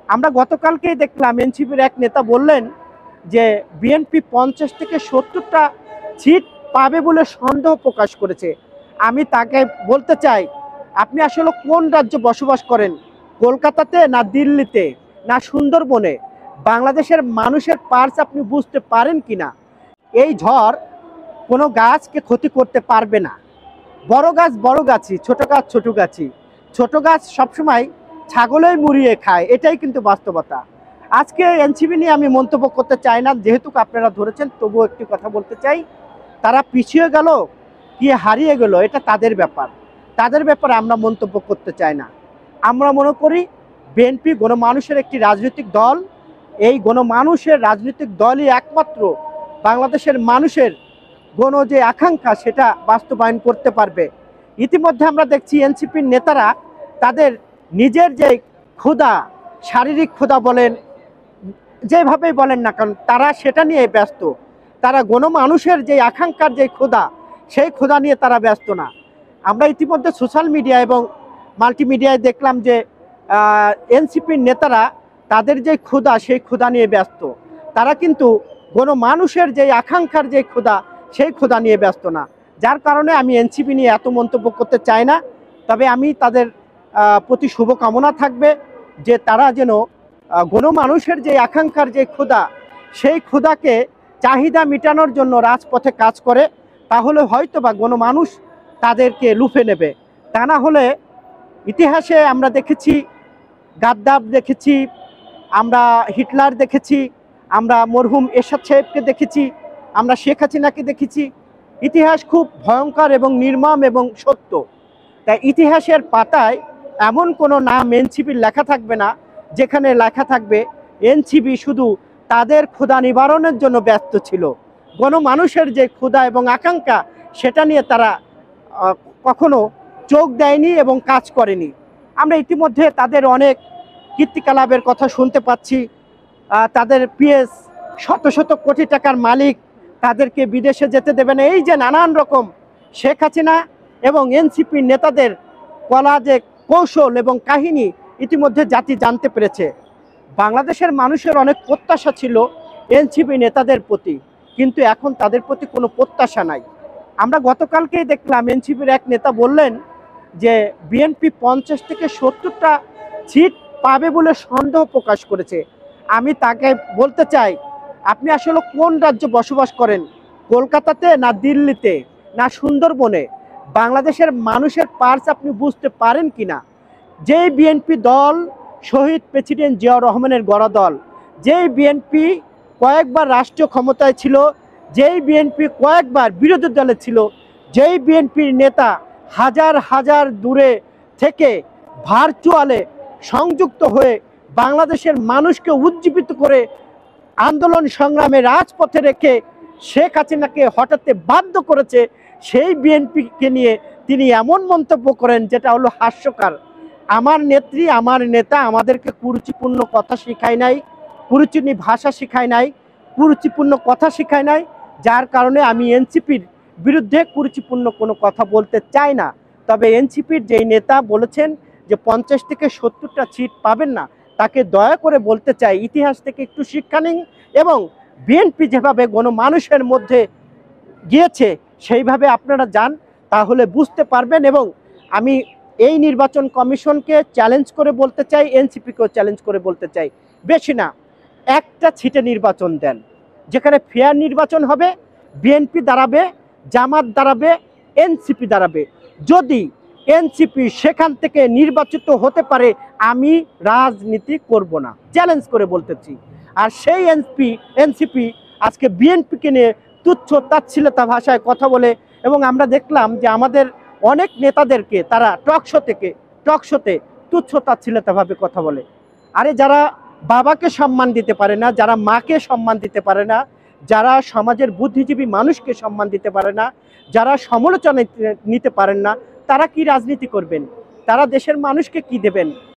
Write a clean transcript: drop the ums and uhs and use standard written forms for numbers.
আমরা গতকালকেই দেখলাম এনসিপির এক নেতা বললেন যে বিএনপি 50 থেকে 70টা সিট পাবে বলে সন্দেহ প্রকাশ করেছে। আমি তাকে বলতে চাই, আপনি আসলে কোন রাজ্যে বসবাস করেন? কলকাতাতে না দিল্লিতে না সুন্দরবনে? বাংলাদেশের মানুষের পার্স আপনি বুঝতে পারেন কিনা? এই ঝড় কোনো গাছকে ক্ষতি করতে পারবে না। বড় গাছ বড় গাছই, ছোট গাছ ছোট গাছই। ছোট গাছ সবসময় ছাগলেই মুড়িয়ে খায়, এটাই কিন্তু বাস্তবতা। আজকে এনসিপি নিয়ে আমি মন্তব্য করতে চাই না, যেহেতু আপনারা ধরেছেন, তবুও একটি কথা বলতে চাই। তারা পিছিয়ে গেল কি হারিয়ে গেল, এটা তাদের ব্যাপার। তাদের ব্যাপারে আমরা মন্তব্য করতে চাই না। আমরা মনে করি বিএনপি গণমানুষের একটি রাজনৈতিক দল। এই গণমানুষের রাজনৈতিক দলই একমাত্র বাংলাদেশের মানুষের যে আকাঙ্ক্ষা সেটা বাস্তবায়ন করতে পারবে। ইতিমধ্যে আমরা দেখছি এনসিপির নেতারা তাদের নিজের যে ক্ষুধা, শারীরিক ক্ষুধা বলেন, যেভাবেই বলেন না কারণ, তারা সেটা নিয়ে ব্যস্ত। তারা গণমানুষের যে আকাঙ্ক্ষার যে ক্ষুধা, সেই ক্ষুধা নিয়ে তারা ব্যস্ত না। আমরা ইতিমধ্যে সোশ্যাল মিডিয়া এবং মাল্টিমিডিয়ায় দেখলাম যে এনসিপির নেতারা তাদের যে ক্ষুধা, সেই ক্ষুধা নিয়ে ব্যস্ত। তারা কিন্তু গণমানুষের যে আকাঙ্ক্ষার যে ক্ষুধা, সেই ক্ষুধা নিয়ে ব্যস্ত না। যার কারণে আমি এনসিপি নিয়ে এত মন্তব্য করতে চাই না। তবে আমি তাদের প্রতি শুভকামনা থাকবে যে তারা যেন গণমানুষের যে আকাঙ্ক্ষার যে ক্ষুধা, সেই ক্ষুধাকে চাহিদা মেটানোর জন্য রাজপথে কাজ করে। তাহলে হয়তো বা গণমানুষ তাদেরকে লুফে নেবে। তা না হলে ইতিহাসে আমরা দেখেছি, গাদ্দাফ দেখেছি, আমরা হিটলার দেখেছি, আমরা মরহুম এরশাদ সাহেবকে দেখেছি, আমরা শেখ হাসিনাকে দেখেছি। ইতিহাস খুব ভয়ঙ্কর এবং নির্মম এবং সত্য। তাই ইতিহাসের পাতায় এমন কোনো নাম এনসিপির লেখা থাকবে না যেখানে লেখা থাকবে এনসিপি শুধু তাদের ক্ষুধা নিবারণের জন্য ব্যস্ত ছিল। গণমানুষের যে ক্ষুধা এবং আকাঙ্ক্ষা, সেটা নিয়ে তারা কখনো চোখ দেয়নি এবং কাজ করেনি। আমরা ইতিমধ্যে তাদের অনেক কীর্তিকলাপের কথা শুনতে পাচ্ছি। তাদের পিএস শত শত কোটি টাকার মালিক, তাদেরকে বিদেশে যেতে দেবে না। এই যে নানান রকম শেখ হাসিনা এবং এনসিপি নেতাদের কলা যে কৌশল এবং কাহিনী ইতিমধ্যে জাতি জানতে পেরেছে। বাংলাদেশের মানুষের অনেক প্রত্যাশা ছিল এনসিপি নেতাদের প্রতি, কিন্তু এখন তাদের প্রতি কোনো প্রত্যাশা নাই। আমরা গতকালকেই দেখলাম এনসিপির এক নেতা বললেন যে বিএনপি 50 থেকে 70টা সিট পাবে বলে সন্দেহ প্রকাশ করেছে। আমি তাকে বলতে চাই, আপনি আসলে কোন রাজ্যে বসবাস করেন? কলকাতাতে না দিল্লিতে না সুন্দরবনে? বাংলাদেশের মানুষের পার্স আপনি বুঝতে পারেন কিনা? যেই বিএনপি দল শহীদ প্রেসিডেন্ট জিয়াউর রহমানের গড়া দল, যেই বিএনপি কয়েকবার রাষ্ট্রীয় ক্ষমতায় ছিল, যেই বিএনপি কয়েকবার বিরোধী দলে ছিল, যেই বিএনপির নেতা হাজার হাজার দূরে থেকে ভার্চুয়ালে সংযুক্ত হয়ে বাংলাদেশের মানুষকে উজ্জীবিত করে আন্দোলন সংগ্রামে রাজপথে রেখে শেখ হাসিনাকে হঠাতে বাধ্য করেছে, সেই বিএনপিকে নিয়ে তিনি এমন মন্তব্য করেন যেটা হলো হাস্যকর। আমার নেত্রী, আমার নেতা আমাদেরকে কুরুচিপূর্ণ কথা শেখায় নাই, কুরুচিনি ভাষা শেখায় নাই, কুরুচিপূর্ণ কথা শেখায় নাই। যার কারণে আমি এনসিপির বিরুদ্ধে কুরুচিপূর্ণ কোনো কথা বলতে চাই না। তবে এনসিপির যেই নেতা বলেছেন যে 50 থেকে 70টা সিট পাবেন না, তাকে দয়া করে বলতে চাই, ইতিহাস থেকে একটু শিক্ষা নিন এবং বিএনপি যেভাবে গণমানুষের মধ্যে গিয়েছে সেইভাবে আপনারা যান, তাহলে বুঝতে পারবেন। এবং আমি এই নির্বাচন কমিশনকে চ্যালেঞ্জ করে বলতে চাই, এনসিপিকেও চ্যালেঞ্জ করে বলতে চাই, বেশি না, একটা সিটে নির্বাচন দেন, যেখানে ফেয়ার নির্বাচন হবে। বিএনপি দাঁড়াবে, জামাত দাঁড়াবে, এনসিপি দাঁড়াবে। যদি এনসিপি সেখান থেকে নির্বাচিত হতে পারে, আমি রাজনীতি করব না, চ্যালেঞ্জ করে বলতেছি। আর সেই এনসিপি আজকে বিএনপিকে নিয়ে তুচ্ছ তাচ্ছিল্যতা ভাষায় কথা বলে। এবং আমরা দেখলাম যে আমাদের অনেক নেতাদেরকে তারা টকশোতে তুচ্ছ তাচ্ছিল্যতাভাবে কথা বলে। আরে যারা বাবাকে সম্মান দিতে পারে না, যারা মাকে সম্মান দিতে পারে না, যারা সমাজের বুদ্ধিজীবী মানুষকে সম্মান দিতে পারে না, যারা সমালোচনা নিতে পারেন না, তারা কি রাজনীতি করবেন? তারা দেশের মানুষকে কি দেবেন?